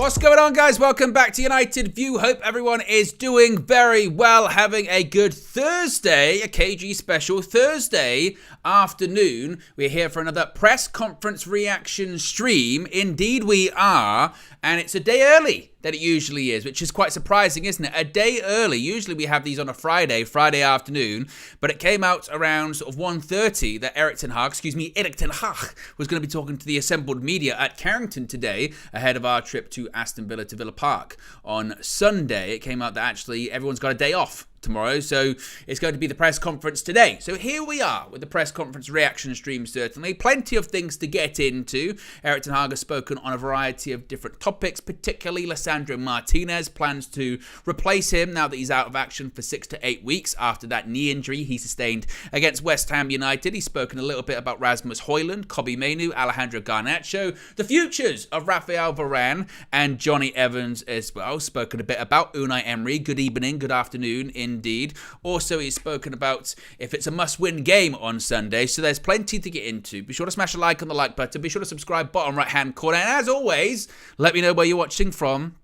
What's going on, guys? Welcome back to United View. Hope everyone is doing very well, having a good Thursday, a KG special Thursday afternoon. We're here for another press conference reaction stream. Indeed we are, and it's a day early than it usually is, which is quite surprising, isn't it? A day early. Usually we have these on a Friday afternoon, but it came out around sort of 1:30 that Erik ten Hag was going to be talking to the assembled media at Carrington today ahead of our trip to Aston Villa to Villa Park on Sunday. It came out that actually everyone's got a day off tomorrow, so it's going to be the press conference today. So here we are with the press conference reaction stream, certainly. Plenty of things to get into. Erik ten Hag has spoken on a variety of different topics, particularly Lisandro Martinez plans to replace him now that he's out of action for 6 to 8 weeks after that knee injury he sustained against West Ham United. He's spoken a little bit about Rasmus Højlund, Kobbie Mainoo, Alejandro Garnacho, the futures of Raphael Varane and Johnny Evans as well. Spoken a bit about Unai Emery. Good evening, good afternoon indeed. Also, he's spoken about if it's a must-win game on Sunday, so there's plenty to get into. Be sure to smash a like on the like button. Be sure to subscribe, bottom right-hand corner. And as always, let me know where you're watching from.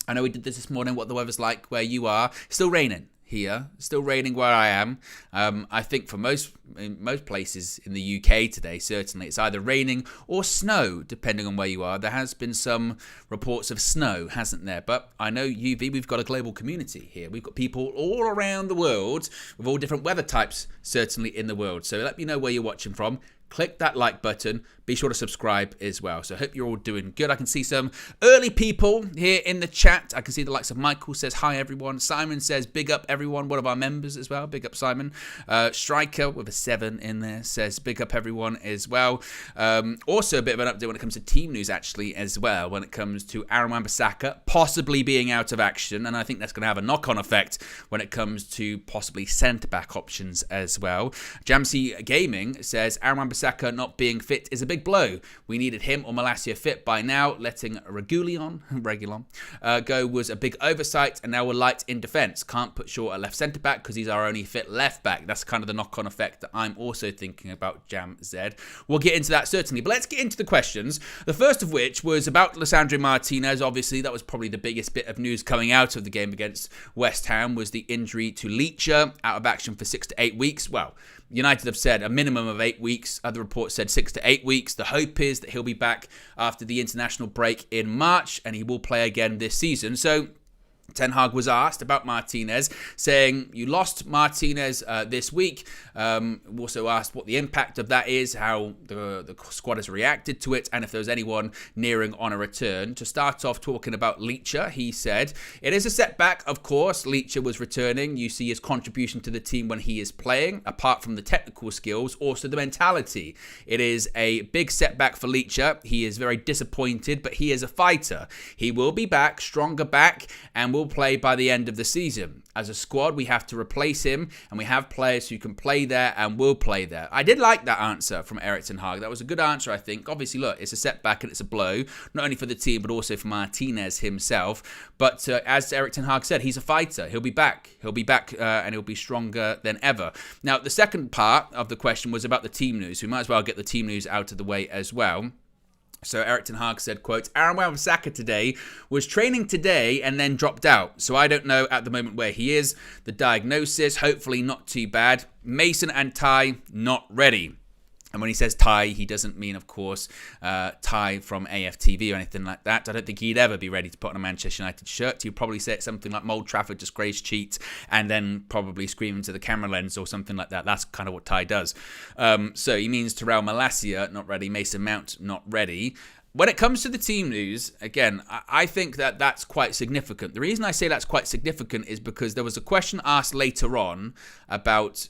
I know we did this morning, what the weather's like where you are. Still raining here. Still raining where I am. I think for most places in the UK today, certainly, it's either raining or snow, depending on where you are. There has been some reports of snow, hasn't there? But I know UV, we've got a global community here. We've got people all around the world with all different weather types, certainly in the world. So let me know where you're watching from. Click that like button. Be sure to subscribe as well. So I hope you're all doing good. I can see some early people here in the chat. I can see the likes of Michael says, hi, everyone. Simon says, big up, everyone. One of our members as well. Big up, Simon. Striker with a 7 in there says, big up, everyone as well. Also, a bit of an update when it comes to team news, actually, as well. When it comes to Aaron Wan-Bissaka possibly being out of action. And I think that's going to have a knock-on effect when it comes to possibly centre-back options as well. Jamsey Gaming says, Aaron Wan-Bissaka not being fit is a big blow. We needed him or Malacia fit by now. Letting Regulon go was a big oversight, and now we're light in defence. Can't put Shaw at left centre back because he's our only fit left back. That's kind of the knock-on effect that I'm also thinking about, Jam Z. We'll get into that certainly, but let's get into the questions. The first of which was about Lisandro Martinez. Obviously, that was probably the biggest bit of news coming out of the game against West Ham, was the injury to Leacher, out of action for 6 to 8 weeks. Well, United have said a minimum of 8 weeks. Other reports said 6 to 8 weeks. The hope is that he'll be back after the international break in March, and he will play again this season. So Ten Hag was asked about Martinez, saying, you lost Martinez this week. Also asked what the impact of that is, how the squad has reacted to it, and if there's anyone nearing on a return. To start off talking about Leacher, he said, it is a setback, of course. Leacher was returning. You see his contribution to the team when he is playing, apart from the technical skills, also the mentality. It is a big setback for Leacher. He is very disappointed, but he is a fighter. He will be back, stronger back, and will play by the end of the season. As a squad, we have to replace him, and we have players who can play there and will play there. I did like that answer from Erik ten Hag. That was a good answer, I think. Obviously, look, it's a setback and it's a blow, not only for the team, but also for Martinez himself. But as Erik ten Hag said, he's a fighter. He'll be back. He'll be back and he'll be stronger than ever. Now, the second part of the question was about the team news. We might as well get the team news out of the way as well. So Erik ten Hag said, quote, Aaron Wan-Bissaka today was training today and then dropped out. So I don't know at the moment where he is. The diagnosis, hopefully not too bad. Mason and Ty, not ready. And when he says Ty, he doesn't mean, of course, Ty from AFTV or anything like that. I don't think he'd ever be ready to put on a Manchester United shirt. He'd probably say something like Mold Trafford, disgrace, cheat, and then probably scream into the camera lens or something like that. That's kind of what Ty does. So he means Terrell Malacia, not ready. Mason Mount, not ready. When it comes to the team news, again, I think that that's quite significant. The reason I say that's quite significant is because there was a question asked later on about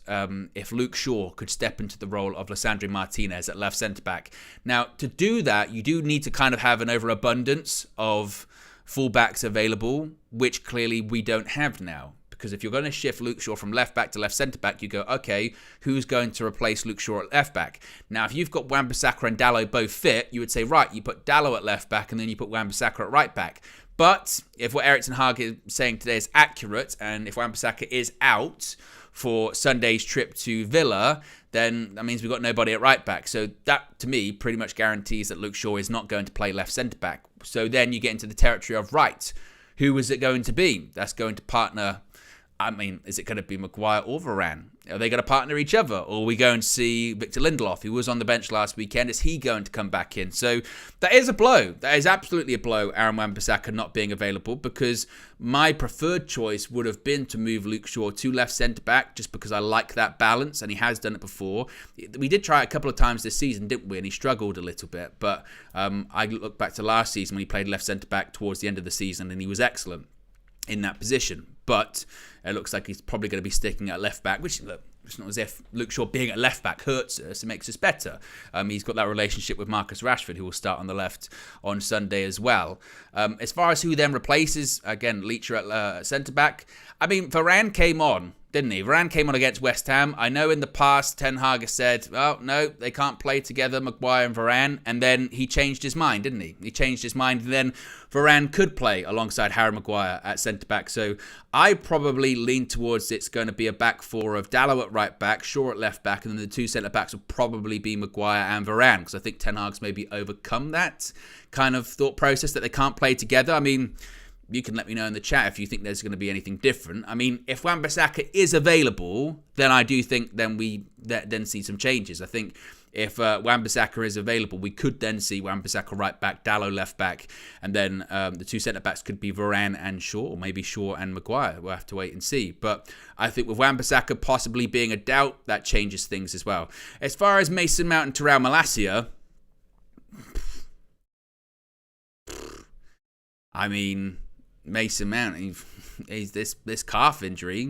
if Luke Shaw could step into the role of Lisandro Martinez at left centre-back. Now, to do that, you do need to kind of have an overabundance of fullbacks available, which clearly we don't have now. Because if you're going to shift Luke Shaw from left back to left centre back, you go, okay, who's going to replace Luke Shaw at left back? Now, if you've got Wan-Bissaka and Dalot both fit, you would say, right, you put Dalot at left back and then you put Wan-Bissaka at right back. But if what Erik ten Hag is saying today is accurate, and if Wan-Bissaka is out for Sunday's trip to Villa, then that means we've got nobody at right back. So that, to me, pretty much guarantees that Luke Shaw is not going to play left centre-back. So then you get into the territory of, right, who is it going to be that's going to partner? I mean, is it going to be Maguire or Varane? Are they going to partner each other? Or are we going to see Victor Lindelof, who was on the bench last weekend? Is he going to come back in? So that is a blow. That is absolutely a blow, Aaron Wan-Bissaka not being available, because my preferred choice would have been to move Luke Shaw to left centre-back, just because I like that balance, and he has done it before. We did try it a couple of times this season, didn't we? And he struggled a little bit. But I look back to last season when he played left centre-back towards the end of the season, and he was excellent in that position. But it looks like he's probably going to be sticking at left back, which, look, it's not as if Luke Shaw being at left back hurts us. It makes us better. He's got that relationship with Marcus Rashford, who will start on the left on Sunday as well. As far as who then replaces, again, Leacher at centre-back. I mean, Varane came on, didn't he? Varane came on against West Ham. I know in the past, Ten Hag has said, oh, no, they can't play together, Maguire and Varane. And then he changed his mind, didn't he? He changed his mind, and then Varane could play alongside Harry Maguire at centre-back. So I probably lean towards it's going to be a back four of Dalot at right back, Shaw at left back, and then the two centre-backs will probably be Maguire and Varane, because I think Ten Hag's maybe overcome that kind of thought process that they can't play together. I mean, you can let me know in the chat if you think there's going to be anything different. I mean, if Wan-Bissaka is available, then I do think then we then see some changes. I think if Wan-Bissaka is available, we could then see Wan-Bissaka right back, Dalot left back, and then the two centre-backs could be Varane and Shaw, or maybe Shaw and Maguire. We'll have to wait and see. But I think with Wan-Bissaka possibly being a doubt, that changes things as well. As far as Mason Mount and Terrell Malacia, I mean, Mason Mount, he's this calf injury.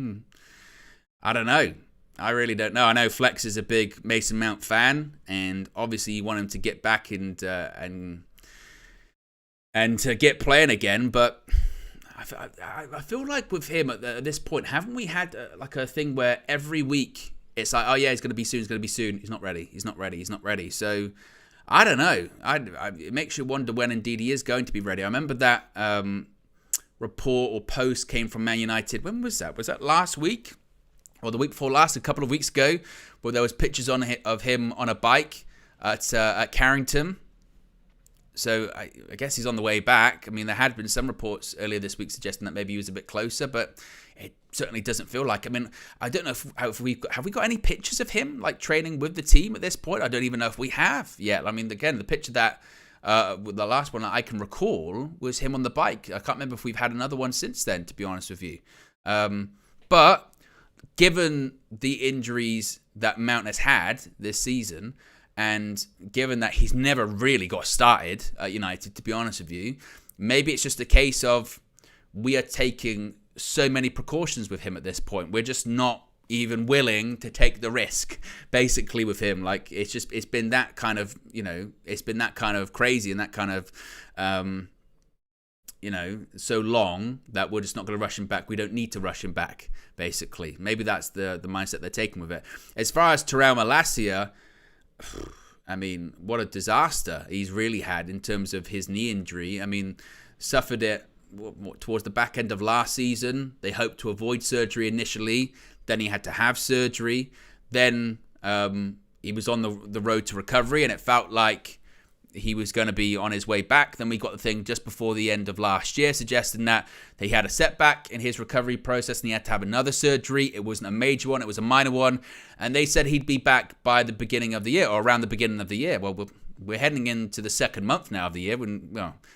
I don't know. I really don't know. I know Flex is a big Mason Mount fan, and obviously you want him to get back and to get playing again. But I feel like with him at this point, haven't we had like a thing where every week it's like, oh yeah, he's going to be soon. He's going to be soon. He's not ready. He's not ready. He's not ready. So I don't know. It makes you wonder when indeed he is going to be ready. I remember that report or post came from Man United. When was that? Was that last week? Or the week before last, a couple of weeks ago, where there was pictures of him on a bike at Carrington. So I guess he's on the way back. I mean, there had been some reports earlier this week suggesting that maybe he was a bit closer, but it certainly doesn't feel like. I mean, I don't know if we have we got any pictures of him like training with the team at this point. I don't even know if we have yet. I mean, again, the picture that the last one that I can recall was him on the bike. I can't remember if we've had another one since then, to be honest with you. But given the injuries that Mount has had this season, and given that he's never really got started at United, to be honest with you, maybe it's just a case of we are taking so many precautions with him at this point. We're just not even willing to take the risk, basically, with him. Like, it's been that kind of, it's been that kind of crazy and that kind of, so long that we're just not going to rush him back. We don't need to rush him back, basically. Maybe that's the mindset they're taking with it. As far as Terrell Malacia, I mean, what a disaster he's really had in terms of his knee injury. I mean, suffered it towards the back end of last season. They hoped to avoid surgery initially. Then he had to have surgery. Then he was on the road to recovery, and it felt like he was going to be on his way back. Then we got the thing just before the end of last year suggesting that he had a setback in his recovery process and he had to have another surgery. It wasn't a major one, it was a minor one. And they said he'd be back by the beginning of the year, or around the beginning of the year. Well, we're heading into the second month now of the year.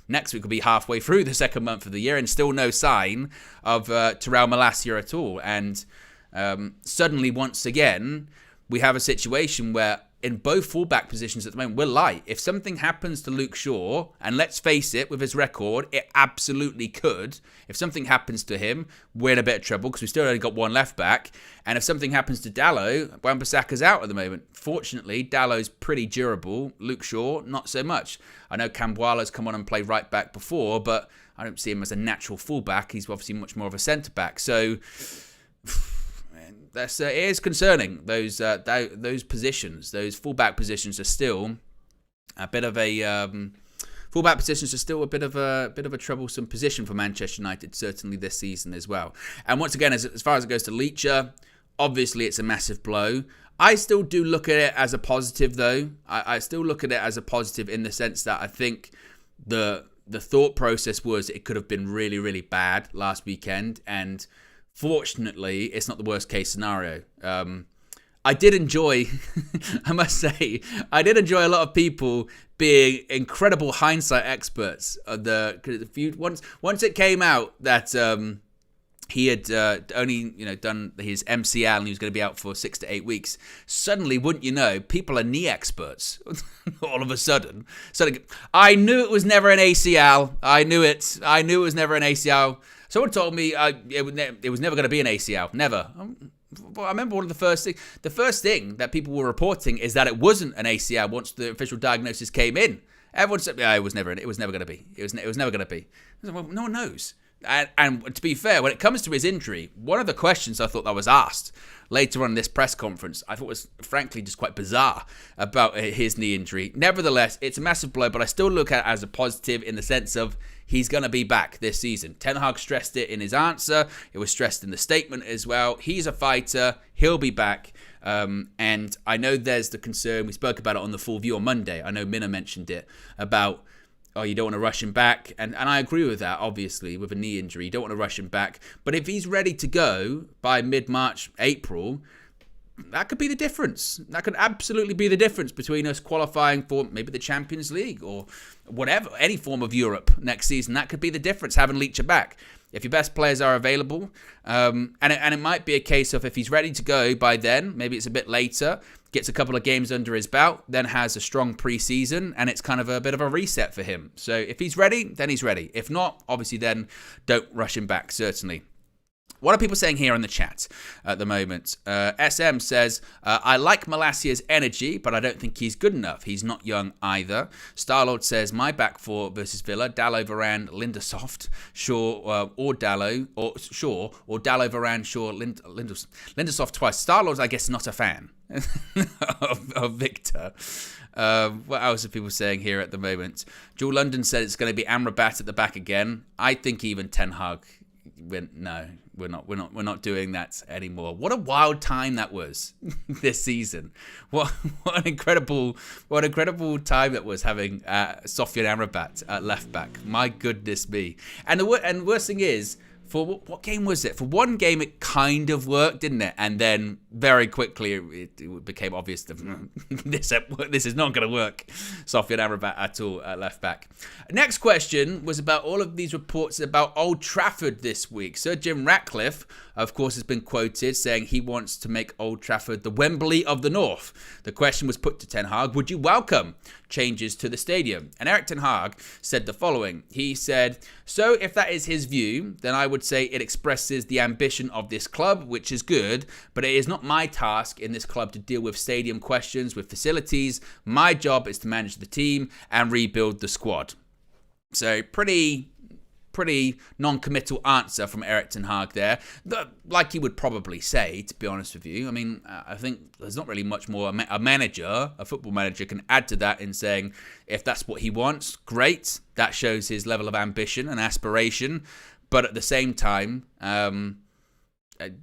Next week will be halfway through the second month of the year, and still no sign of Terrell Malacia at all. And suddenly, once again, we have a situation where in both fullback positions at the moment, we're light. If something happens to Luke Shaw, and let's face it, with his record, it absolutely could. If something happens to him, we're in a bit of trouble because we still only got one left back. And if something happens to Dalot, Wan-Bissaka's out at the moment. Fortunately, Dalot's pretty durable. Luke Shaw, not so much. I know Camboila's come on and played right back before, but I don't see him as a natural fullback. He's obviously much more of a centre-back. So it is concerning. Those positions, those fullback positions, are still a bit of a troublesome position for Manchester United, certainly this season as well. And once again, as far as it goes to Leacher, obviously it's a massive blow. I still do look at it as a positive, though. I still look at it as a positive in the sense that I think the the thought process was it could have been really, really bad last weekend, and fortunately, it's not the worst case scenario. I did enjoy, I must say, I did enjoy a lot of people being incredible hindsight experts. Once it came out that he had only done his MCL and he was going to be out for 6 to 8 weeks, suddenly, wouldn't you know, people are knee experts all of a sudden. So I knew it was never an ACL. I knew it was never an ACL. Someone told me it was never going to be an ACL. Never. I remember one of the first thing that people were reporting is that it wasn't an ACL once the official diagnosis came in. Everyone said, it was never going to be. It was never going to be. Well, no one knows. And to be fair, when it comes to his injury, one of the questions I thought that was asked later on in this press conference, I thought was frankly just quite bizarre about his knee injury. Nevertheless, it's a massive blow, but I still look at it as a positive in the sense of he's going to be back this season. Ten Hag stressed it in his answer. It was stressed in the statement as well. He's a fighter. He'll be back. And I know there's the concern. We spoke about it on the Full View on Monday. I know Minna mentioned it about, you don't want to rush him back. And I agree with that, obviously, with a knee injury. You don't want to rush him back. But if he's ready to go by mid-March, April, that could be the difference. That could absolutely be the difference between us qualifying for maybe the Champions League or whatever, any form of Europe next season. That could be the difference, having Leacher back. If your best players are available, and it might be a case of if he's ready to go by then, maybe it's a bit later, gets a couple of games under his belt, then has a strong pre-season, and it's kind of a bit of a reset for him. So if he's ready, then he's ready. If not, obviously then don't rush him back, certainly. What are people saying here in the chat at the moment? SM says, I like Malacia's energy, but I don't think he's good enough. He's not young either. Starlord says, my back four versus Villa, Dalot, Varane, Lindesoft, Shaw, or Dalot, or Shaw, or Dalot, Varane, Shaw, Lindesoft twice. Starlord's, I guess, not a fan of Victor. What else are people saying here at the moment? Jewel London said it's going to be Amrabat at the back again. I think even Ten Hag no, we're not doing that anymore. What a wild time that was this season. What an incredible time that was having Sofian Amrabat at left back. My goodness me. And the worst thing is, for what game was it? For one game, it kind of worked, didn't it? And then very quickly, it became obvious that this is not going to work. Sofian Amrabat at all at left back. Next question was about all of these reports about Old Trafford this week. Sir Jim Ratcliffe, of course, has been quoted saying he wants to make Old Trafford the Wembley of the North. The question was put to Ten Hag, would you welcome changes to the stadium? And Erik Ten Hag said the following. He said, so if that is his view, then I would say it expresses the ambition of this club, which is good, but it is not my task in this club to deal with stadium questions, with facilities. My job is to manage the team and rebuild the squad. So pretty non-committal answer from Erik Ten Hag there, like he would probably say, to be honest with you. I mean, I think there's not really much more a football manager can add to that in saying if that's what he wants, great. That shows his level of ambition and aspiration. But at the same time,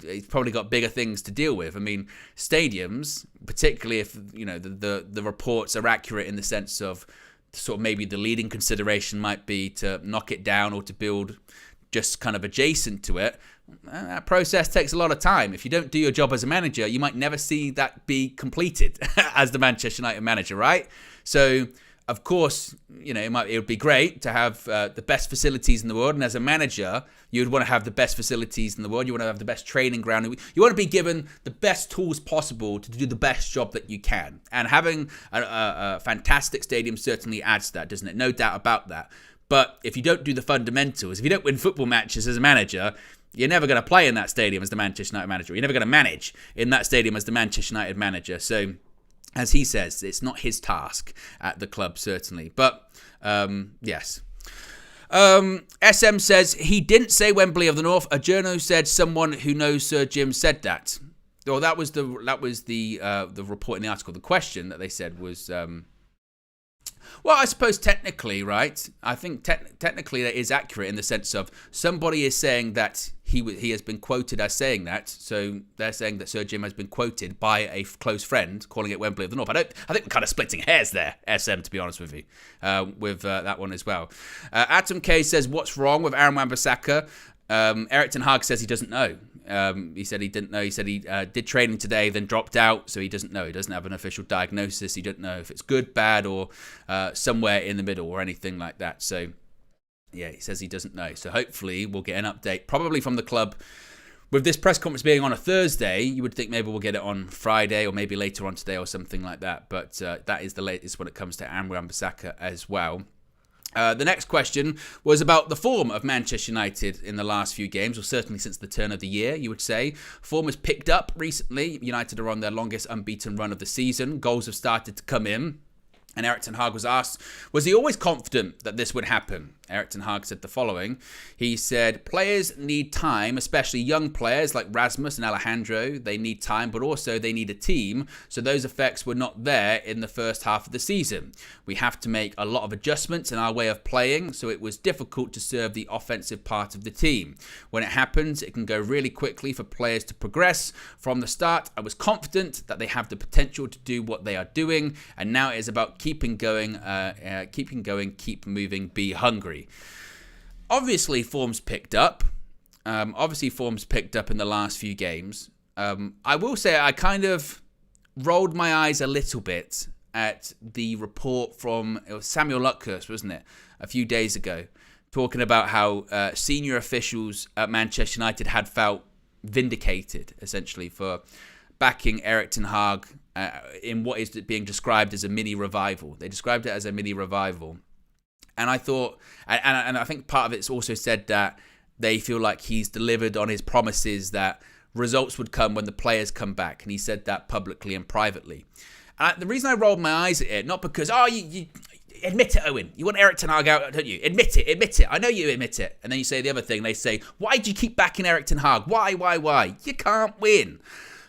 he's probably got bigger things to deal with. I mean, stadiums, particularly if the reports are accurate in the sense of sort of maybe the leading consideration might be to knock it down or to build just kind of adjacent to it. That process takes a lot of time. If you don't do your job as a manager, you might never see that be completed as the Manchester United manager, right? So, of course, it would be great to have the best facilities in the world. And as a manager, you'd want to have the best facilities in the world. You want to have the best training ground. You want to be given the best tools possible to do the best job that you can. And having a fantastic stadium certainly adds to that, doesn't it? No doubt about that. But if you don't do the fundamentals, if you don't win football matches as a manager, you're never going to play in that stadium as the Manchester United manager. You're never going to manage in that stadium as the Manchester United manager. So, as he says, it's not his task at the club, certainly. But, yes. SM says, he didn't say Wembley of the North. A journo said someone who knows Sir Jim said that. Well, that was the report in the article. The question that they said was, Well, I suppose technically, right? I think technically that is accurate in the sense of somebody is saying that he has been quoted as saying that. So they're saying that Sir Jim has been quoted by a close friend calling it Wembley of the North. I think we're kind of splitting hairs there, SM, to be honest with you, with that one as well. Atom K says, what's wrong with Aaron Wan-Bissaka? Erik ten Hag says he doesn't know. He said he didn't know. He said he did training today, then dropped out, so he doesn't know. He doesn't have an official diagnosis. He doesn't know if it's good, bad, or somewhere in the middle or anything like that. So, yeah, he says he doesn't know. So hopefully we'll get an update, probably from the club. With this press conference being on a Thursday, you would think maybe we'll get it on Friday or maybe later on today or something like that. But that is the latest when it comes to Aaron Wan-Bissaka as well. The next question was about the form of Manchester United in the last few games, or certainly since the turn of the year, you would say. Form has picked up recently. United are on their longest unbeaten run of the season. Goals have started to come in. And Erik ten Hag was asked, was he always confident that this would happen? Erik ten Hag said the following. He said, players need time, especially young players like Rasmus and Alejandro. They need time, but also they need a team. So those effects were not there in the first half of the season. We have to make a lot of adjustments in our way of playing, so it was difficult to serve the offensive part of the team. When it happens, it can go really quickly for players to progress. From the start, I was confident that they have the potential to do what they are doing, and now it is about keeping going, keep moving, be hungry. Obviously, form's picked up. In the last few games. I will say I kind of rolled my eyes a little bit at the report from, it was Samuel Luckhurst, wasn't it, a few days ago, talking about how senior officials at Manchester United had felt vindicated, essentially, for backing Erik ten Hag in what is being described as a mini revival. They described it as a mini revival. And I thought, and I think part of it's also said that they feel like he's delivered on his promises that results would come when the players come back. And he said that publicly and privately. And the reason I rolled my eyes at it, not because, you admit it, Owen. You want Erik ten Hag out, don't you? Admit it. I know you admit it. And then you say the other thing. They say, why do you keep backing Erik ten Hag? Why? You can't win.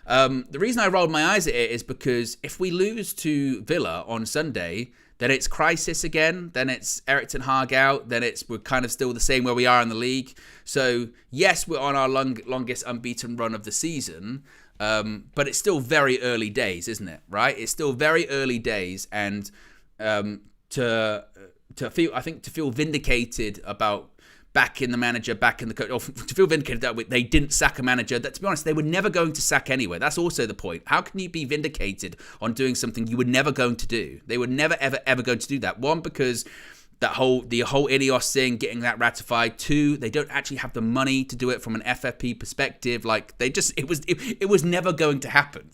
The reason I rolled my eyes at it is because if we lose to Villa on Sunday, then it's crisis again. Then it's Erik ten Hag out. Then we're kind of still the same where we are in the league. So yes, we're on our longest unbeaten run of the season, but it's still very early days, isn't it? Right? It's still very early days, and to feel vindicated about backing the manager, backing the coach, or to feel vindicated that they didn't sack a manager that, to be honest, they were never going to sack anyway. That's also the point. How can you be vindicated on doing something you were never going to do? They were never, ever going to do that. One, because the whole Ineos thing, getting that ratified. Two, they don't actually have the money to do it from an FFP perspective. Like, it was never going to happen.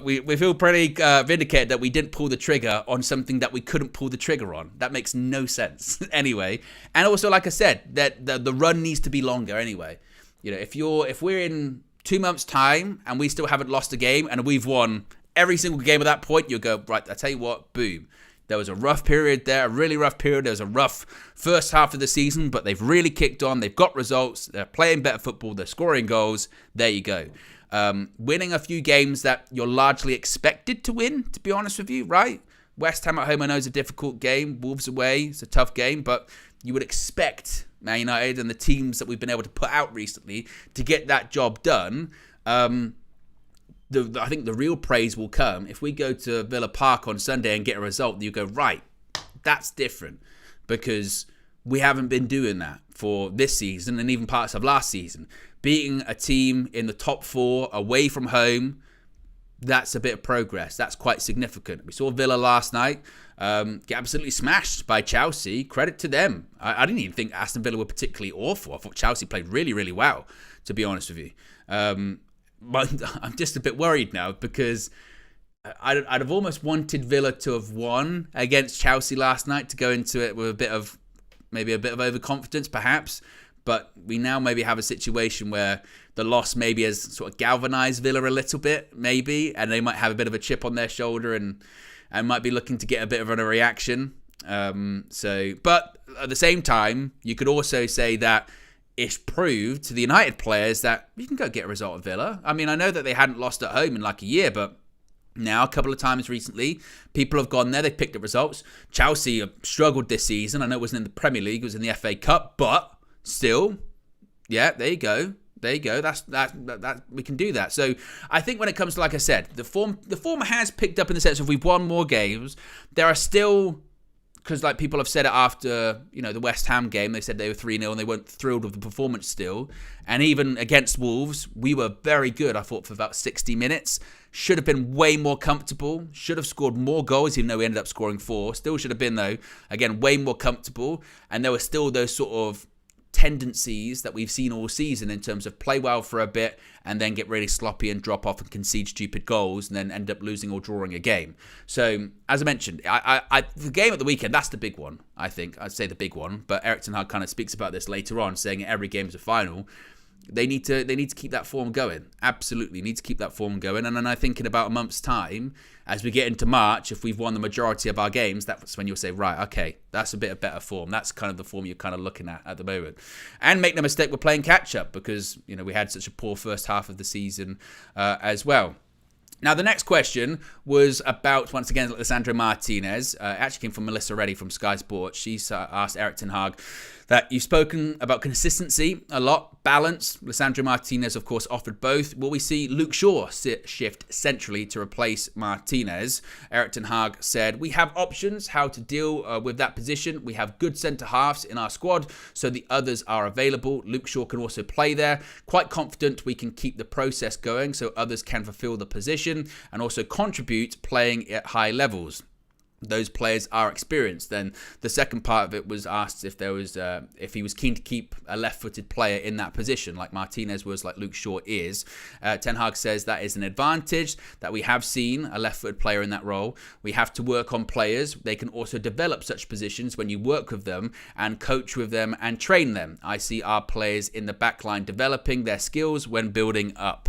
We feel pretty vindicated that we didn't pull the trigger on something that we couldn't pull the trigger on. That makes no sense anyway. And also, like I said, that the run needs to be longer anyway. You know, if we're in 2 months' time and we still haven't lost a game and we've won every single game at that point, you'll go, right, I tell you what, boom. There was a rough period there, a really rough period. There was a rough first half of the season, but they've really kicked on. They've got results. They're playing better football. They're scoring goals. There you go. Winning a few games that you're largely expected to win, to be honest with you, right? West Ham at home, I know, is a difficult game. Wolves away, it's a tough game, but you would expect Man United and the teams that we've been able to put out recently to get that job done. I think the real praise will come if we go to Villa Park on Sunday and get a result. You go, right, that's different, because we haven't been doing that for this season and even parts of last season. Beating a team in the top four away from home, that's a bit of progress. That's quite significant. We saw Villa last night get absolutely smashed by Chelsea. Credit to them. I didn't even think Aston Villa were particularly awful. I thought Chelsea played really, really well, to be honest with you. But I'm just a bit worried now, because I'd have almost wanted Villa to have won against Chelsea last night, to go into it with a bit of overconfidence perhaps. But we now maybe have a situation where the loss maybe has sort of galvanised Villa a little bit, maybe, and they might have a bit of a chip on their shoulder and might be looking to get a bit of a reaction. But at the same time, you could also say that it's proved to the United players that you can go get a result at Villa. I mean, I know that they hadn't lost at home in like a year, but Now, a couple of times recently, people have gone there, they've picked up results. Chelsea have struggled this season. I know it wasn't in the Premier League, it was in the FA Cup, but still, yeah, there you go. There you go. That we can do that. So I think when it comes to, like I said, the form has picked up in the sense of we've won more games. There are still, because like people have said it after, the West Ham game, they said they were 3-0 and they weren't thrilled with the performance still. And even against Wolves, we were very good, I thought, for about 60 minutes. Should have been way more comfortable. Should have scored more goals, even though we ended up scoring 4. Still should have been, though, again, way more comfortable. And there were still those sort of tendencies that we've seen all season in terms of play well for a bit and then get really sloppy and drop off and concede stupid goals and then end up losing or drawing a game. So, as I mentioned, the game at the weekend, that's the big one, I think. I'd say the big one. But Erik ten Hag kind of speaks about this later on, saying every game is a final. They need to keep that form going. Absolutely need to keep that form going. And then I think in about a month's time, as we get into March, if we've won the majority of our games, that's when you'll say, right, okay, that's a bit of better form. That's kind of the form you're kind of looking at the moment. And make no mistake, we're playing catch-up because, we had such a poor first half of the season as well. Now, the next question was about, once again, Lisandro Martinez. It actually came from Melissa Reddy from Sky Sports. She asked Erik ten Hag that you've spoken about consistency a lot, balance. Lisandro Martinez, of course, offered both. Will we see Luke Shaw shift centrally to replace Martinez? Erik ten Hag said, we have options how to deal with that position. We have good centre-halves in our squad, so the others are available. Luke Shaw can also play there. Quite confident we can keep the process going so others can fulfil the position and also contribute playing at high levels. Those players are experienced. Then the second part of it was asked if he was keen to keep a left-footed player in that position, like Martinez was, like Luke Shaw is. Ten Hag says that is an advantage that we have seen a left-footed player in that role. We have to work on players. They can also develop such positions when you work with them and coach with them and train them. I see our players in the back line developing their skills when building up.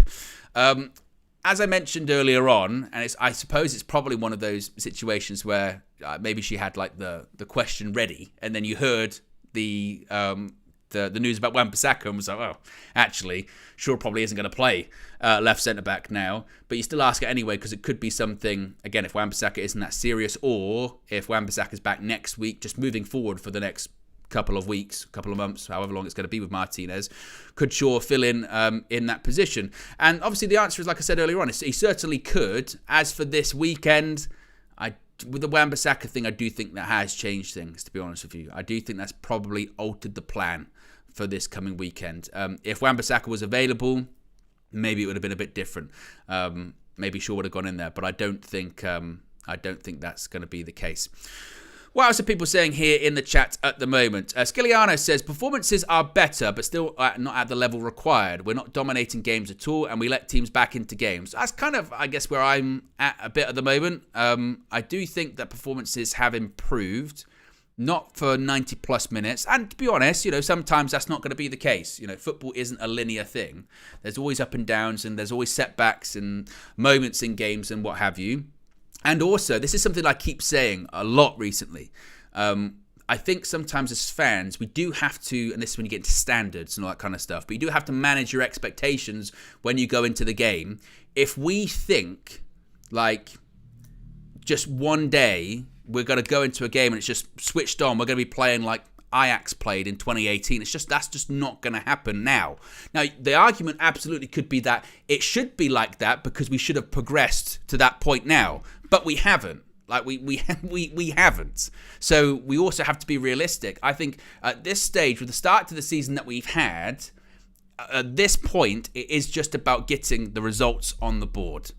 As I mentioned earlier on, and I suppose it's probably one of those situations where maybe she had like the question ready, and then you heard the news about Wan-Bissaka and was like, oh, actually, Shaw probably isn't going to play left centre-back now. But you still ask it anyway because it could be something, again, if Wan-Bissaka isn't that serious, or if Wan-Bissaka is back next week, just moving forward for the next couple of weeks, couple of months, however long it's going to be with Martinez, could Shaw fill in that position? And obviously the answer is, like I said earlier on, he certainly could. As for this weekend, with the Wan-Bissaka thing, I do think that has changed things, to be honest with you. I do think that's probably altered the plan for this coming weekend. If Wan-Bissaka was available, maybe it would have been a bit different. Maybe Shaw would have gone in there, but I don't think that's going to be the case. What else are people saying here in the chat at the moment? Skiliano says, performances are better, but still not at the level required. We're not dominating games at all, and we let teams back into games. That's kind of, I guess, where I'm at a bit at the moment. I do think that performances have improved, not for 90-plus minutes. And to be honest, sometimes that's not going to be the case. Football isn't a linear thing. There's always up and downs, and there's always setbacks and moments in games and what have you. And also, this is something I keep saying a lot recently. I think sometimes as fans, we do have to, and this is when you get into standards and all that kind of stuff, but you do have to manage your expectations when you go into the game. If we think, like, just one day, we're going to go into a game and it's just switched on, we're going to be playing like Ajax played in 2018. That's just not going to happen now. Now, the argument absolutely could be that it should be like that because we should have progressed to that point now, but we haven't. Like we haven't. So we also have to be realistic. I think at this stage, with the start to the season that we've had, at this point, it is just about getting the results on the board.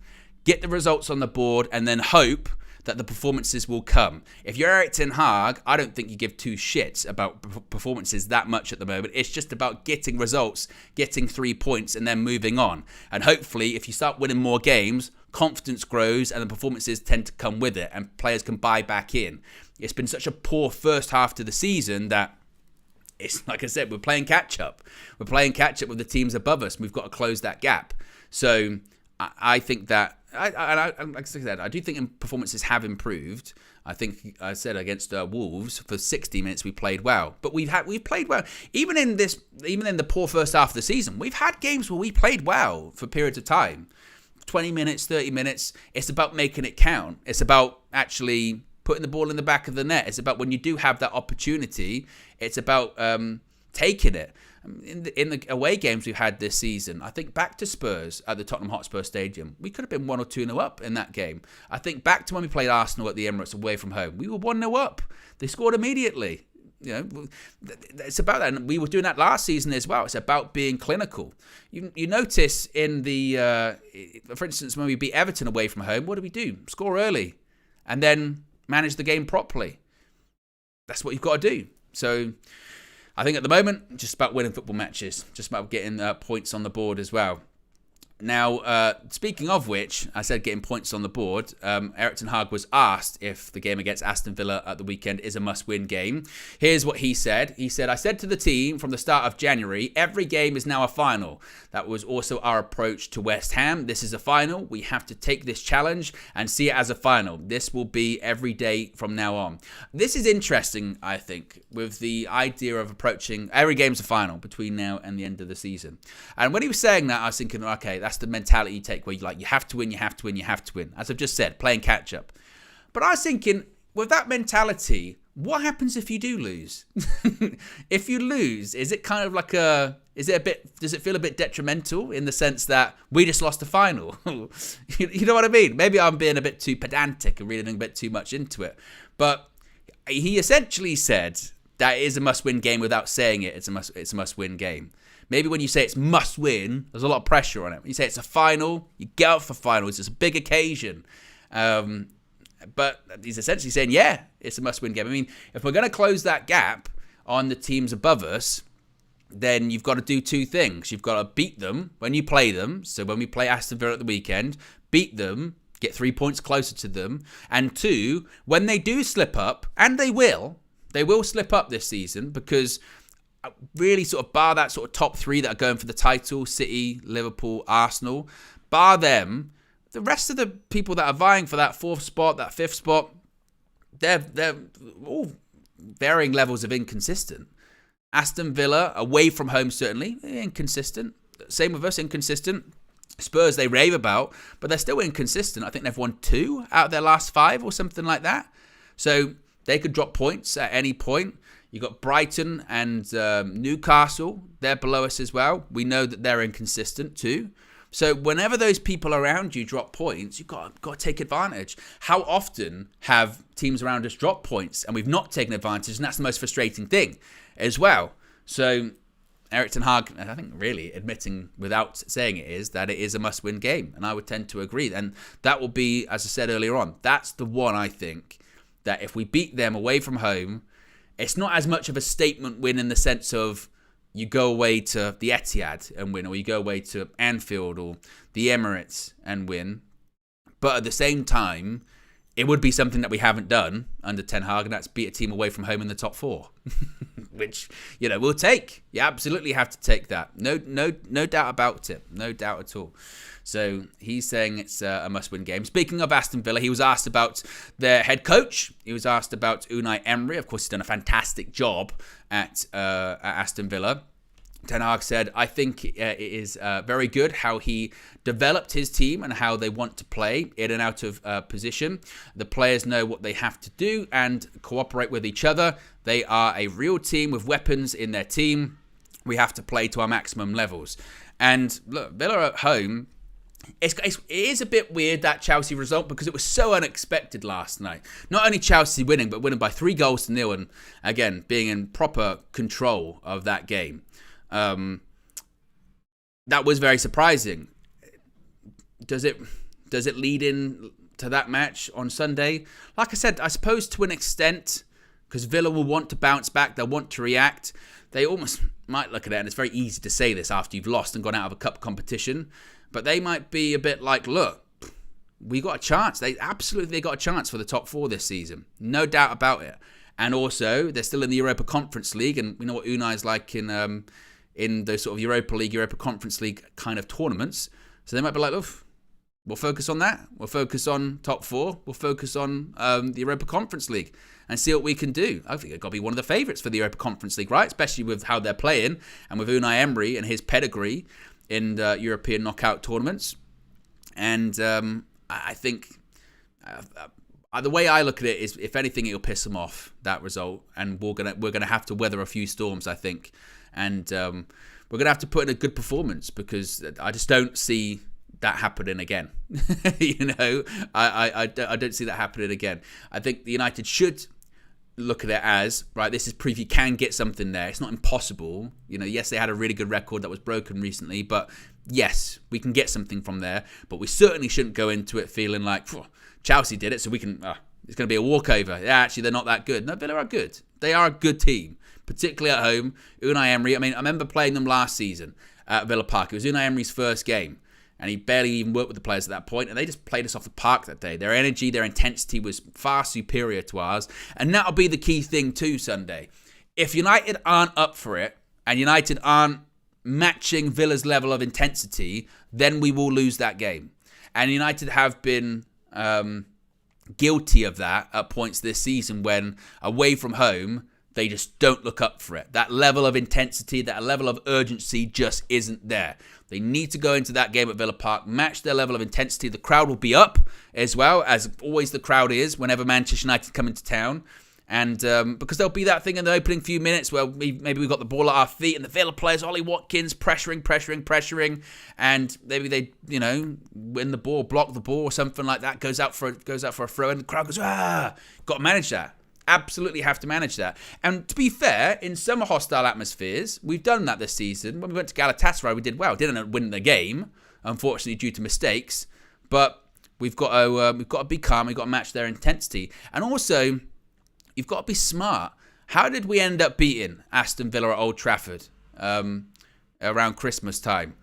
Get the results on the board and then hope that the performances will come. If you're Erik ten Hag, I don't think you give two shits about performances that much at the moment. It's just about getting results, getting 3 points, and then moving on. And hopefully, if you start winning more games, confidence grows and the performances tend to come with it and players can buy back in. It's been such a poor first half to the season that it's, like I said, we're playing catch-up. We're playing catch-up with the teams above us. We've got to close that gap. So I think that, like I said, I do think performances have improved. I think I said against Wolves for 60 minutes we played well, but we've played well even in the poor first half of the season. We've had games where we played well for periods of time. 20 minutes, 30 minutes. It's about making it count. It's about actually putting the ball in the back of the net. It's about when you do have that opportunity, it's about taking it. In the away games we've had this season, I think back to Spurs at the Tottenham Hotspur Stadium, we could have been 1 or 2-0 up in that game. I think back to when we played Arsenal at the Emirates away from home, we were 1-0 up. They scored immediately. It's about that. And we were doing that last season as well. It's about being clinical. You notice in the, for instance, when we beat Everton away from home, what do we do? Score early and then manage the game properly. That's what you've got to do. So I think at the moment, just about winning football matches, just about getting points on the board as well. Now, speaking of which, I said getting points on the board. Erik ten Hag was asked if the game against Aston Villa at the weekend is a must-win game. Here's what he said. He said, I said to the team from the start of January, every game is now a final. That was also our approach to West Ham. This is a final. We have to take this challenge and see it as a final. This will be every day from now on. This is interesting, I think, with the idea of approaching every game's a final between now and the end of the season. And when he was saying that, I was thinking, okay, that's the mentality you take where you have to win, you have to win, you have to win. As I've just said, playing catch up. But I was thinking, with that mentality, what happens if you do lose? If you lose, is it kind of like does it feel a bit detrimental in the sense that we just lost the final? You know what I mean? Maybe I'm being a bit too pedantic and reading a bit too much into it. But he essentially said that it is a must-win game without saying it. It's a must-win game. Maybe when you say it's must-win, there's a lot of pressure on it. When you say it's a final, you get out for finals. It's a big occasion. But he's essentially saying, yeah, it's a must-win game. I mean, if we're going to close that gap on the teams above us, then you've got to do two things. You've got to beat them when you play them. So when we play Aston Villa at the weekend, beat them, get 3 points closer to them. And two, when they do slip up, and they will slip up this season because really sort of bar that sort of top three that are going for the title, City, Liverpool, Arsenal, bar them, the rest of the people that are vying for that fourth spot, that fifth spot, they're all varying levels of inconsistent. Aston Villa, away from home certainly, inconsistent. Same with us, inconsistent. Spurs they rave about, but they're still inconsistent. I think they've won 2 out of their last 5 or something like that. So they could drop points at any point. You've got Brighton and Newcastle. They're below us as well. We know that they're inconsistent too. So whenever those people around you drop points, you've got to take advantage. How often have teams around us dropped points and we've not taken advantage? And that's the most frustrating thing as well. So Erik ten Hag, I think really admitting without saying it is that it is a must-win game. And I would tend to agree. And that will be, as I said earlier on, that's the one I think that if we beat them away from home, it's not as much of a statement win in the sense of you go away to the Etihad and win, or you go away to Anfield or the Emirates and win. But at the same time, it would be something that we haven't done under Ten Hag, and that's beat a team away from home in the top 4, which, we'll take. You absolutely have to take that. No doubt about it. No doubt at all. So he's saying it's a must-win game. Speaking of Aston Villa, he was asked about their head coach. He was asked about Unai Emery. Of course, he's done a fantastic job at Aston Villa. Ten Hag said, I think it is very good how he developed his team and how they want to play in and out of position. The players know what they have to do and cooperate with each other. They are a real team with weapons in their team. We have to play to our maximum levels. And look, Villa at home, it is a bit weird, that Chelsea result, because it was so unexpected last night. Not only Chelsea winning, but winning by 3-0 and again, being in proper control of that game. That was very surprising. Does it lead in to that match on Sunday? Like I said, I suppose to an extent, because Villa will want to bounce back, they'll want to react. They almost might look at it, and it's very easy to say this after you've lost and gone out of a cup competition, but they might be a bit like, look, we got a chance. They got a chance for the top 4 this season. No doubt about it. And also, they're still in the Europa Conference League, and we know what Unai's like in those sort of Europa League, Europa Conference League kind of tournaments. So they might be like, look, we'll focus on that. We'll focus on top 4. We'll focus on the Europa Conference League and see what we can do. I think they've got to be one of the favourites for the Europa Conference League, right? Especially with how they're playing and with Unai Emery and his pedigree in European knockout tournaments. And I think the way I look at it is, if anything, it'll piss them off, that result, and we're gonna have to weather a few storms, I think, and we're gonna have to put in a good performance, because I just don't see that happening again. I don't see that happening again. I think the United should look at it as, right, this is proof you can get something there. It's not impossible. Yes, they had a really good record that was broken recently, but yes, we can get something from there. But we certainly shouldn't go into it feeling like, Chelsea did it, so we can, it's going to be a walkover. Yeah, actually, they're not that good. No, Villa are good. They are a good team, particularly at home. Unai Emery, I remember playing them last season at Villa Park. It was Unai Emery's first game, and he barely even worked with the players at that point, and they just played us off the park that day. Their energy, their intensity was far superior to ours, and that'll be the key thing too Sunday. If United aren't up for it, and United aren't matching Villa's level of intensity, then we will lose that game. And United have been guilty of that at points this season, when away from home, they just don't look up for it. That level of intensity, that level of urgency just isn't there. They need to go into that game at Villa Park, match their level of intensity. The crowd will be up as well, as always the crowd is whenever Manchester United come into town. And because there'll be that thing in the opening few minutes where maybe we've got the ball at our feet, and the Villa players, Ollie Watkins, pressuring, and maybe they, win the ball, block the ball or something like that, goes out for a throw, and the crowd goes, got to manage that. Absolutely have to manage that. And to be fair, in some hostile atmospheres, we've done that this season. When we went to Galatasaray, we did well. Didn't win the game, unfortunately, due to mistakes. But we've got to be calm. We've got to match their intensity. And also, you've got to be smart. How did we end up beating Aston Villa at Old Trafford around Christmas time?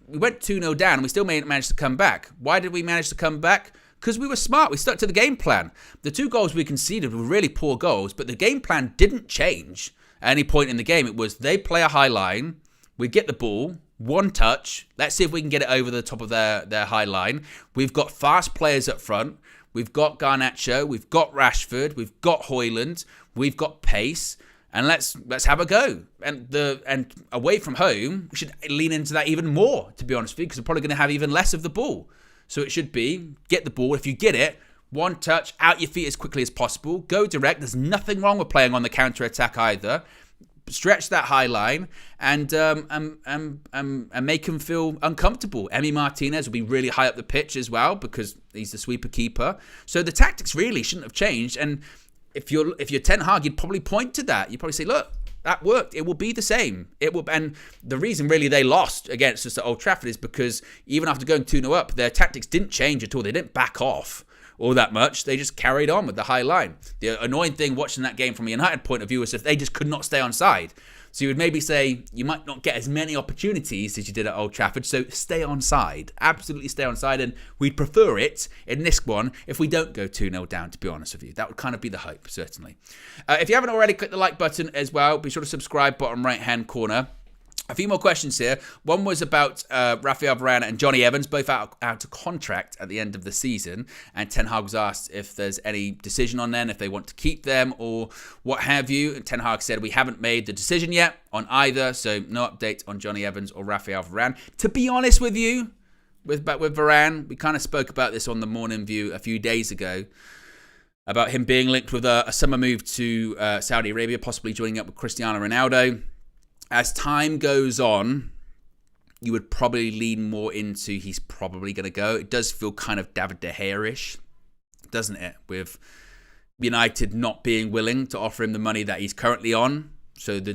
We went 2-0 down, and we still managed to come back. Why did we manage to come back? Because we were smart. We stuck to the game plan. The 2 goals we conceded were really poor goals, but the game plan didn't change at any point in the game. It was, they play a high line, we get the ball, one touch, let's see if we can get it over the top of their high line. We've got fast players up front. We've got Garnacho, we've got Rashford, we've got Højlund, we've got pace, and let's have a go. And away from home, we should lean into that even more, to be honest with you, because we're probably going to have even less of the ball. So it should be, get the ball. If you get it, one touch, out your feet as quickly as possible. Go direct. There's nothing wrong with playing on the counter-attack either. Stretch that high line and make him feel uncomfortable. Emi Martinez will be really high up the pitch as well, because he's the sweeper keeper. So the tactics really shouldn't have changed. And if you're Ten Hag, you'd probably point to that. You'd probably say, look, that worked. It will be the same. And the reason really they lost against us at Old Trafford is because even after going 2-0 up, their tactics didn't change at all. They didn't back off all that much. They just carried on with the high line. The annoying thing watching that game from a United point of view is that they just could not stay on side. So you would maybe say you might not get as many opportunities as you did at Old Trafford, so stay on side. Absolutely stay on side, and we'd prefer it in this one if we don't go 2-0 down, to be honest with you. That would kind of be the hope, certainly. If you haven't already, click the like button as well. Be sure to subscribe, bottom right-hand corner. A few more questions here. One was about Rafael Varane and Johnny Evans, both out of contract at the end of the season. And Ten Hag was asked if there's any decision on them, if they want to keep them or what have you. And Ten Hag said, we haven't made the decision yet on either, so no update on Johnny Evans or Rafael Varane. To be honest with you, with Varane, we kind of spoke about this on the Morning View a few days ago, about him being linked with a summer move to Saudi Arabia, possibly joining up with Cristiano Ronaldo. As time goes on, you would probably lean more into he's probably going to go. It does feel kind of David De Gea-ish, doesn't it? With United not being willing to offer him the money that he's currently on. So the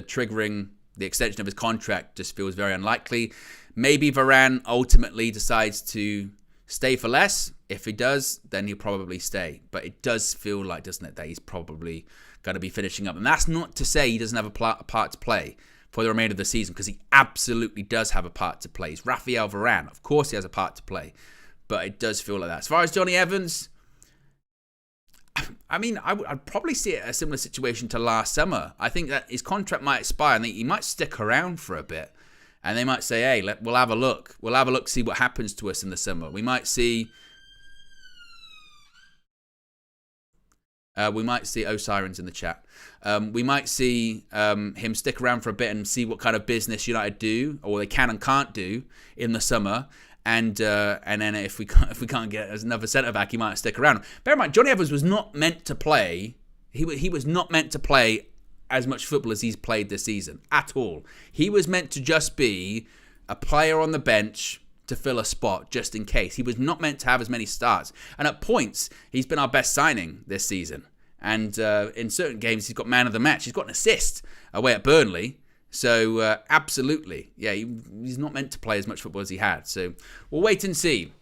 triggering, the extension of his contract just feels very unlikely. Maybe Varane ultimately decides to stay for less. If he does, then he'll probably stay. But it does feel like, doesn't it, that he's probably going to be finishing up. And that's not to say he doesn't have a part to play for the remainder of the season, because he absolutely does have a part to play. He's Rafael Varane. Of course he has a part to play. But it does feel like that. As far as Johnny Evans, I mean, I'd probably see it a similar situation to last summer. I think that his contract might expire and he might stick around for a bit. And they might say, hey, we'll have a look. We'll have a look, see what happens to us in the summer. We might see... sirens in the chat. We might see him stick around for a bit and see what kind of business United do, or they can and can't do in the summer. And then if we can't get another centre back, he might stick around. Bear in mind, Johnny Evans was not meant to play. He was not meant to play as much football as he's played this season at all. He was meant to just be a player on the bench to fill a spot just in case. He was not meant to have as many starts. And at points, he's been our best signing this season. And in certain games, he's got man of the match. He's got an assist away at Burnley. So absolutely, yeah, he's not meant to play as much football as he had. So we'll wait and see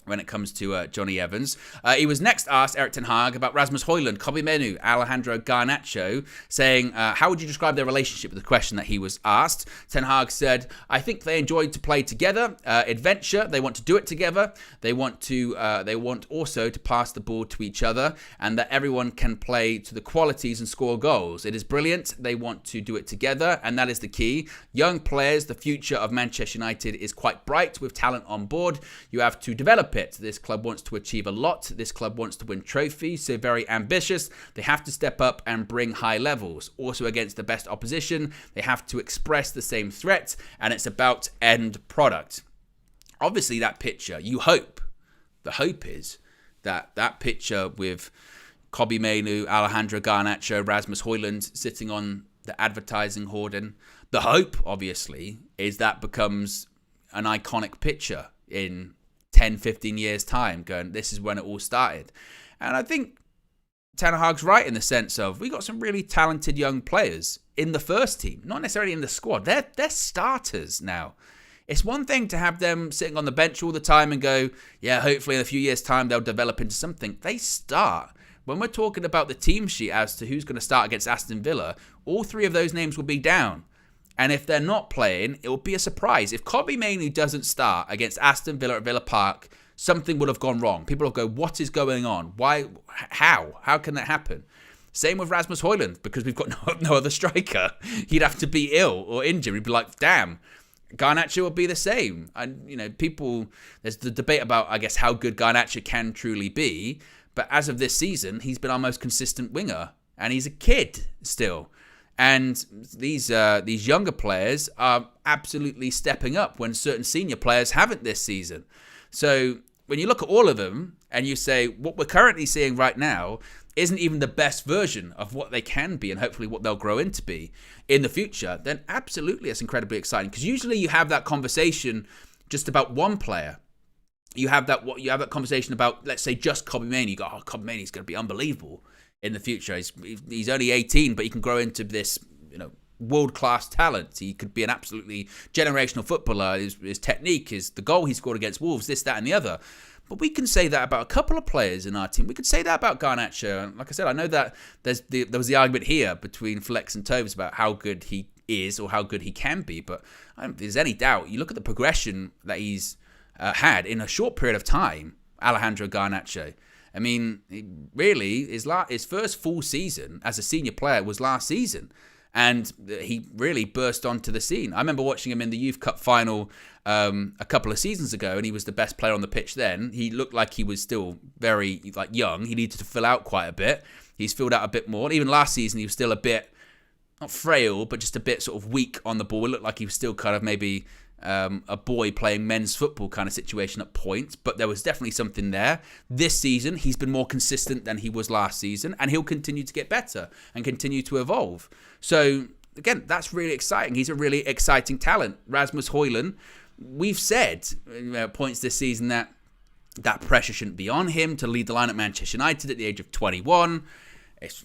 when it comes to Johnny Evans. He was next asked, Erik ten Hag, about Rasmus Højlund, Kobbie Mainoo, Alejandro Garnacho, saying, how would you describe their relationship, with the question that he was asked. Ten Hag said, I think they enjoyed to play together, adventure, they want to do it together, they want also to pass the ball to each other, and that everyone can play to the qualities and score goals. It is brilliant, they want to do it together, and that is the key. Young players, the future of Manchester United is quite bright with talent on board. You have to develop it. This club wants to achieve a lot. This club wants to win trophies, so very ambitious. They have to step up and bring high levels. Also against the best opposition, they have to express the same threat, and it's about end product. Obviously, that picture, the hope is that picture with Kobbie Mainoo, Alejandro Garnacho, Rasmus Højlund sitting on the advertising hoarding. The hope, obviously, is that becomes an iconic picture in 10, 15 years' time, going, this is when it all started. And I think Ten Hag's right in the sense of, we got some really talented young players in the first team, not necessarily in the squad. They're starters now. It's one thing to have them sitting on the bench all the time and go, yeah, hopefully in a few years' time they'll develop into something. They start. When we're talking about the team sheet as to who's going to start against Aston Villa, all three of those names will be down. And if they're not playing, it will be a surprise. If Kobbie Mainoo doesn't start against Aston Villa at Villa Park, something would have gone wrong. People will go, what is going on? Why? How? How can that happen? Same with Rasmus Højlund, because we've got no other striker. He'd have to be ill or injured. We'd be like, damn. Garnacho will be the same. And, there's the debate about, I guess, how good Garnacho can truly be. But as of this season, he's been our most consistent winger. And he's a kid still. And these younger players are absolutely stepping up when certain senior players haven't this season. So when you look at all of them and you say what we're currently seeing right now isn't even the best version of what they can be and hopefully what they'll grow into be in the future, then absolutely it's incredibly exciting. Because usually you have that conversation just about one player. You have that conversation about, let's say, just Kobbie Mainoo. You go, oh, Kobbie Mainoo's going to be unbelievable in the future. He's only 18, but he can grow into this, world-class talent. He could be an absolutely generational footballer. His technique, the goal he scored against Wolves, this, that, and the other. But we can say that about a couple of players in our team. We could say that about Garnacho. And like I said, I know that there was the argument here between Flex and Tobes about how good he is or how good he can be. But I don't think there's any doubt. You look at the progression that he's had in a short period of time, Alejandro Garnacho. I mean, really, his first full season as a senior player was last season. And he really burst onto the scene. I remember watching him in the Youth Cup final a couple of seasons ago, and he was the best player on the pitch then. He looked like he was still very young. He needed to fill out quite a bit. He's filled out a bit more. Even last season, he was still a bit, not frail, but just a bit sort of weak on the ball. It looked like he was still kind of maybe a boy playing men's football kind of situation at points, but there was definitely something there. This season, he's been more consistent than he was last season, and he'll continue to get better and continue to evolve. So, again, that's really exciting. He's a really exciting talent. Rasmus Højlund, we've said at points this season that pressure shouldn't be on him to lead the line at Manchester United at the age of 21.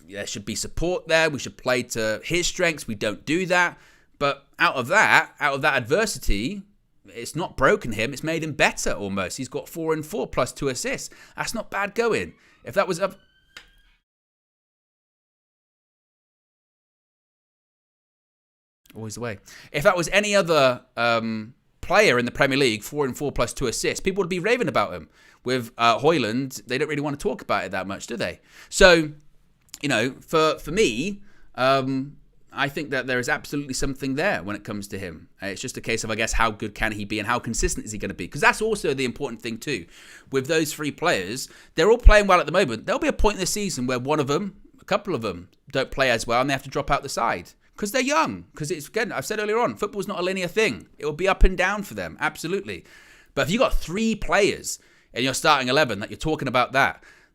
There should be support there. We should play to his strengths. We don't do that. But out of that adversity, it's not broken him. It's made him better almost. He's got 4 and 4 plus 2 assists. That's not bad going. If that was always the way. If that was any other player in the Premier League, 4 and 4 plus 2 assists, people would be raving about him. With Højlund, they don't really want to talk about it that much, do they? So, for me, I think that there is absolutely something there when it comes to him. It's just a case of, I guess, how good can he be and how consistent is he going to be? Because that's also the important thing too. With those 3 players, they're all playing well at the moment. There'll be a point in the season where a couple of them, don't play as well and they have to drop out the side. Because they're young. Because it's, again, I've said earlier on, football's not a linear thing. It will be up and down for them, absolutely. But if you got 3 players in your starting 11 that you're talking about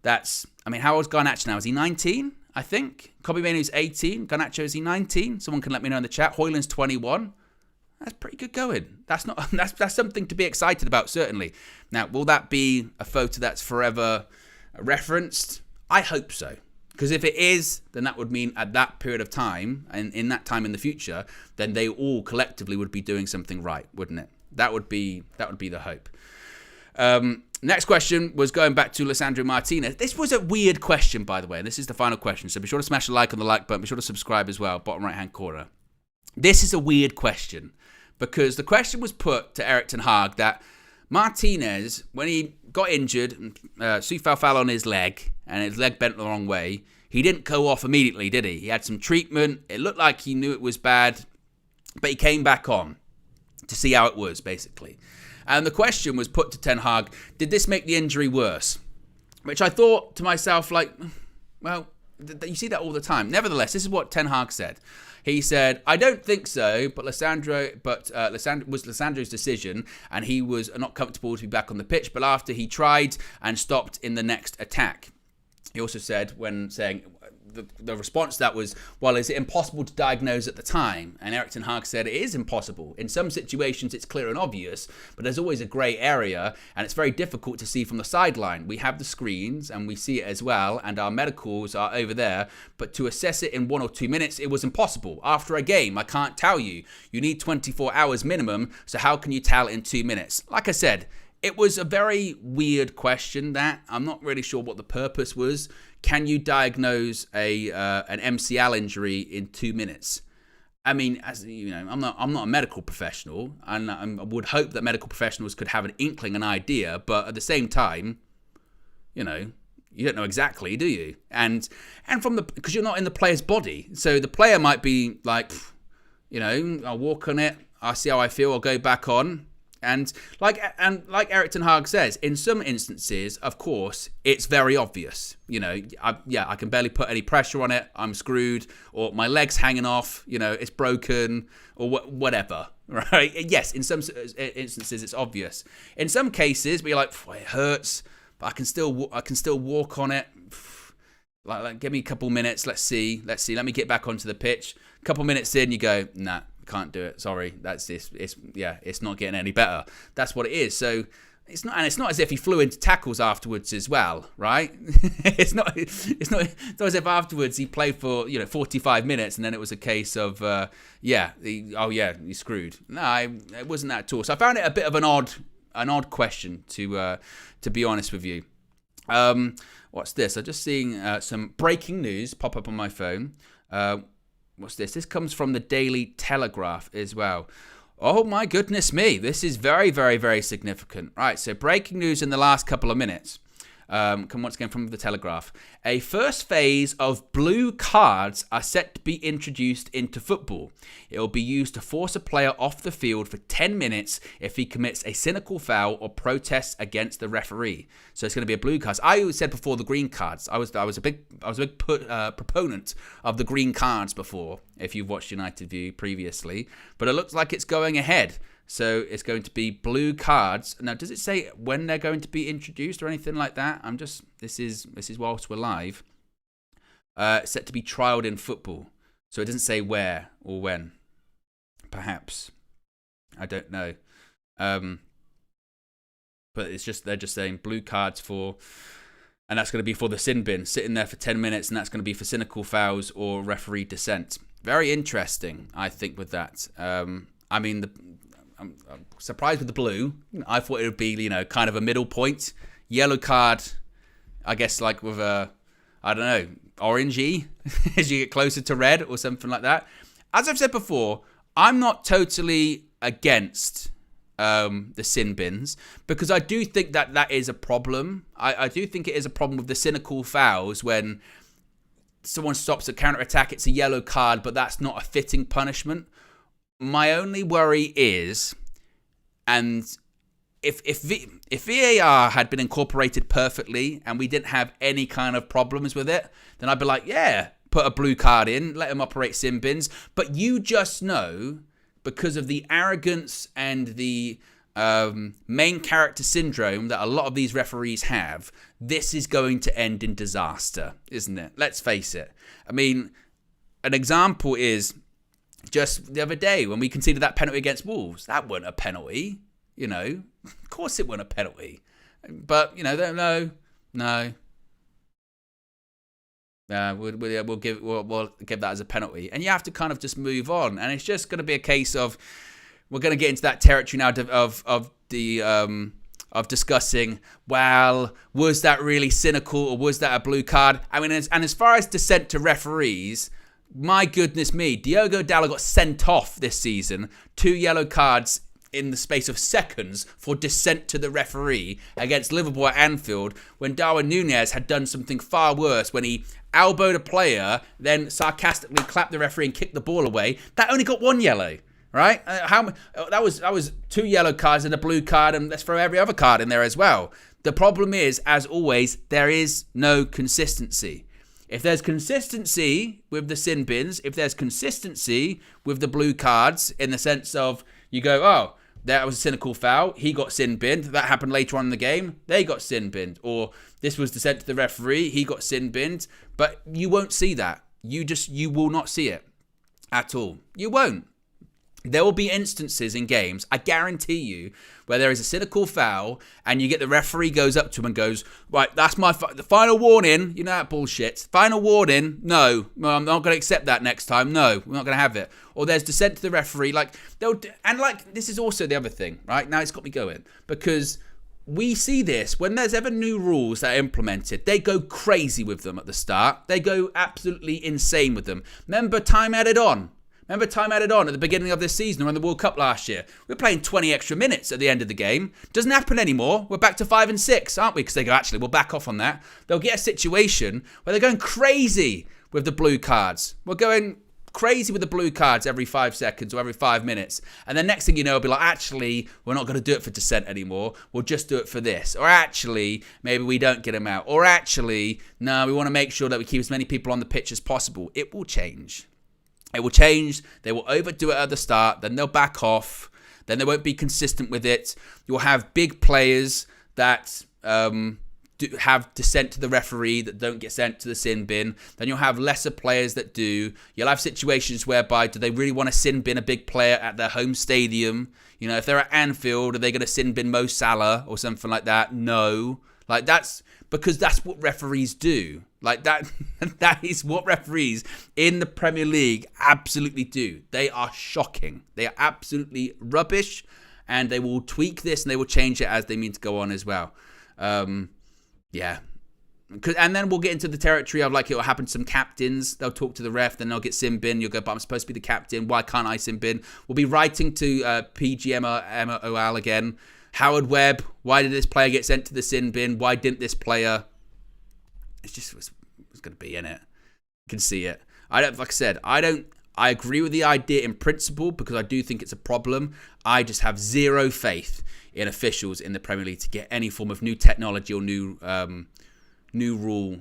that's, I mean, how old's Garnacho now? Is he 19? I think. Kobe Mainoo's 18. Garnacho, is he 19? Someone can let me know in the chat. Højlund's 21. That's pretty good going. That's something to be excited about, certainly. Now, will that be a photo that's forever referenced? I hope so. Because if it is, then that would mean at that period of time, and in that time in the future, then they all collectively would be doing something right, wouldn't it? That would be the hope. Next question was going back to Lisandro Martinez. This was a weird question, by the way. This is the final question. So be sure to smash a like on the like button. Be sure to subscribe as well, bottom right-hand corner. This is a weird question because the question was put to Erik ten Hag that Martinez, when he got injured, Soufal fell on his leg and his leg bent the wrong way, he didn't go off immediately, did he? He had some treatment. It looked like he knew it was bad, but he came back on to see how it was, basically. And the question was put to Ten Hag, did this make the injury worse? Which I thought to myself, like, well, you see that all the time. Nevertheless, this is what Ten Hag said. He said, I don't think so, but Lisandro's decision, and he was not comfortable to be back on the pitch, but after he tried and stopped in the next attack. He also said, when saying, the response to that was, well, is it impossible to diagnose at the time? And Erik ten Hag said it is impossible. In some situations, it's clear and obvious, but there's always a grey area, and it's very difficult to see from the sideline. We have the screens, and we see it as well, and our medicals are over there, but to assess it in 1 or 2 minutes, it was impossible. After a game, I can't tell you. You need 24 hours minimum, so how can you tell in 2 minutes? Like I said, it was a very weird question that I'm not really sure what the purpose was. Can you diagnose an MCL injury in 2 minutes? I mean, as you know, I'm not a medical professional, and I would hope that medical professionals could have an inkling, an idea, but at the same time, you know, you don't know exactly, do you? And because you're not in the player's body, so the player might be like, you know, I'll walk on it, I'll see how I feel, I'll go back on. And like Erik ten Hag says, in some instances, of course, it's very obvious. You know, I can barely put any pressure on it. I'm screwed, or my leg's hanging off. You know, it's broken, or whatever. Right? Yes, in some instances, it's obvious. In some cases, you're like, it hurts, but I can still walk on it. Like, give me a couple minutes. Let's see. Let me get back onto the pitch. A couple minutes in, you go, nah. Can't do it. Sorry, that's this. It's not getting any better. That's what it is. So it's not as if he flew into tackles afterwards as well, right? it's not as if afterwards he played for 45 minutes and then it was a case of he's screwed. No, it wasn't that at all. So I found it a bit of an odd question to be honest with you. What's this? I'm just seeing some breaking news pop up on my phone. What's this? This comes from the Daily Telegraph as well. Oh my goodness me. This is very, very, very significant. Right, so breaking news in the last couple of minutes. Come once again from the Telegraph. A first phase of blue cards are set to be introduced into football. It will be used to force a player off the field for 10 minutes if he commits a cynical foul or protests against the referee. So it's going to be a blue card. I always said before the green cards. I was a big proponent of the green cards before. If you've watched United View previously, but it looks like it's going ahead. So it's going to be blue cards. Now, does it say when they're going to be introduced or anything like that? This is whilst we're live. Set to be trialled in football. So it doesn't say where or when. Perhaps. I don't know. But they're just saying blue cards for, and that's going to be for the sin bin, sitting there for 10 minutes, and that's going to be for cynical fouls or referee dissent. Very interesting, I think, with that. I'm surprised with the blue. I thought it would be, kind of a middle point. Yellow card, I guess, like with orangey as you get closer to red or something like that. As I've said before, I'm not totally against the sin bins because I do think that is a problem. I do think it is a problem with the cynical fouls when someone stops a counter-attack, it's a yellow card, but that's not a fitting punishment. My only worry is, and if VAR had been incorporated perfectly and we didn't have any kind of problems with it, then I'd be like, yeah, put a blue card in, let them operate sin bins. But you just know, because of the arrogance and the main character syndrome that a lot of these referees have, this is going to end in disaster, isn't it? Let's face it. I mean, an example is just the other day when we conceded that penalty against Wolves. That wasn't a penalty, you know. Of course it wasn't a penalty. But, you know, no. We'll give that as a penalty. And you have to kind of just move on. And it's just going to be a case of, we're going to get into that territory now of discussing, well, was that really cynical or was that a blue card? I mean, as far as dissent to referees, my goodness me, Diogo Dalot got sent off this season. 2 yellow cards in the space of seconds for dissent to the referee against Liverpool at Anfield, when Darwin Núñez had done something far worse when he elbowed a player, then sarcastically clapped the referee and kicked the ball away. That only got 1 yellow. Right? That was 2 yellow cards and a blue card, and let's throw every other card in there as well. The problem is, as always, there is no consistency. If there's consistency with the sin bins, if there's consistency with the blue cards, in the sense of you go, oh, that was a cynical foul, he got sin binned, that happened later on in the game, they got sin binned, or this was dissent to the referee, he got sin binned, but you won't see that. You will not see it at all. You won't. There will be instances in games, I guarantee you, where there is a cynical foul and you get the referee goes up to him and goes, right, that's the final warning. You know that bullshit. Final warning. No, I'm not going to accept that next time. No, we're not going to have it. Or there's dissent to the referee. This is also the other thing, right? Now it's got me going, because we see this when there's ever new rules that are implemented. They go crazy with them at the start. They go absolutely insane with them. Remember time added on at the beginning of this season or in the World Cup last year? We're playing 20 extra minutes at the end of the game. Doesn't happen anymore. We're back to 5 and 6, aren't we? Because they go, actually, we'll back off on that. They'll get a situation where they're going crazy with the blue cards. We're going crazy with the blue cards every 5 seconds or every 5 minutes. And then next thing you know, it'll be like, actually, we're not going to do it for dissent anymore. We'll just do it for this. Or actually, maybe we don't get them out. Or actually, no, we want to make sure that we keep as many people on the pitch as possible. It will change. It will change. They will overdo it at the start. Then they'll back off. Then they won't be consistent with it. You'll have big players that have dissent to the referee that don't get sent to the sin bin. Then you'll have lesser players that do. You'll have situations whereby, do they really want to sin bin a big player at their home stadium? You know, if they're at Anfield, are they going to sin bin Mo Salah or something like that? No. Like, that's because that's what referees do. Like, that is what referees in the Premier League absolutely do. They are shocking. They are absolutely rubbish, and they will tweak this and they will change it as they mean to go on as well. Yeah. And then we'll get into the territory of, like, it will happen to some captains. They'll talk to the ref, then they'll get sin bin. You'll go, but I'm supposed to be the captain. Why can't I sin bin? We'll be writing to PGMOL again. Howard Webb, why did this player get sent to the sin bin? Why didn't this player? It's just was going to be in it. You can see it. I agree with the idea in principle because I do think it's a problem. I just have zero faith in officials in the Premier League to get any form of new technology or new rule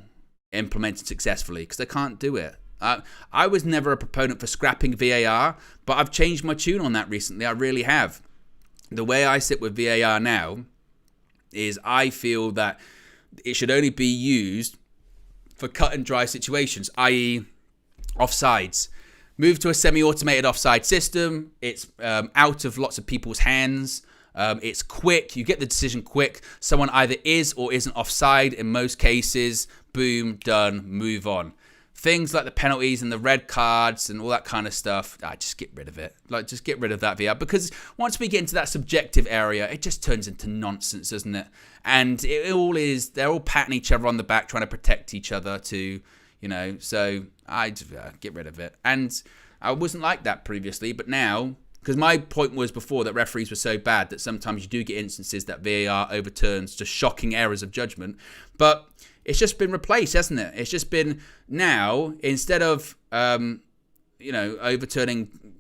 implemented successfully because they can't do it. I was never a proponent for scrapping VAR, but I've changed my tune on that recently. I really have. The way I sit with VAR now is I feel that it should only be used for cut and dry situations, i.e. offsides. Move to a semi-automated offside system. It's out of lots of people's hands. It's quick. You get the decision quick. Someone either is or isn't offside in most cases. Boom, done, move on. Things like the penalties and the red cards and all that kind of stuff, just get rid of it. Like, just get rid of that VR. Because once we get into that subjective area, it just turns into nonsense, doesn't it? And it all is, they're all patting each other on the back, trying to protect each other too, you know. So I just get rid of it. And I wasn't like that previously, but now, because my point was before that referees were so bad that sometimes you do get instances that VAR overturns just shocking errors of judgment. But it's just been replaced, hasn't it? It's just been now, instead of, overturning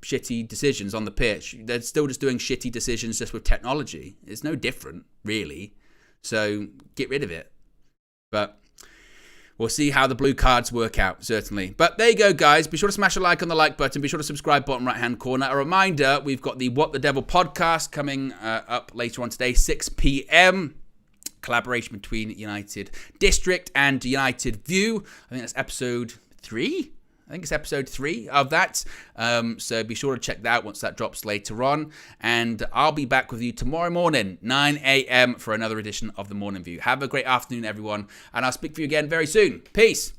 shitty decisions on the pitch, they're still just doing shitty decisions just with technology. It's no different, really. So get rid of it. But we'll see how the blue cards work out, certainly. But there you go, guys. Be sure to smash a like on the like button. Be sure to subscribe, bottom right-hand corner. A reminder, we've got the What the Devil podcast coming up later on today, 6 p.m. Collaboration between United District and United View. I think that's episode 3. I think it's episode 3 of that. So be sure to check that out once that drops later on. And I'll be back with you tomorrow morning, 9 a.m. for another edition of the Morning View. Have a great afternoon, everyone. And I'll speak to you again very soon. Peace.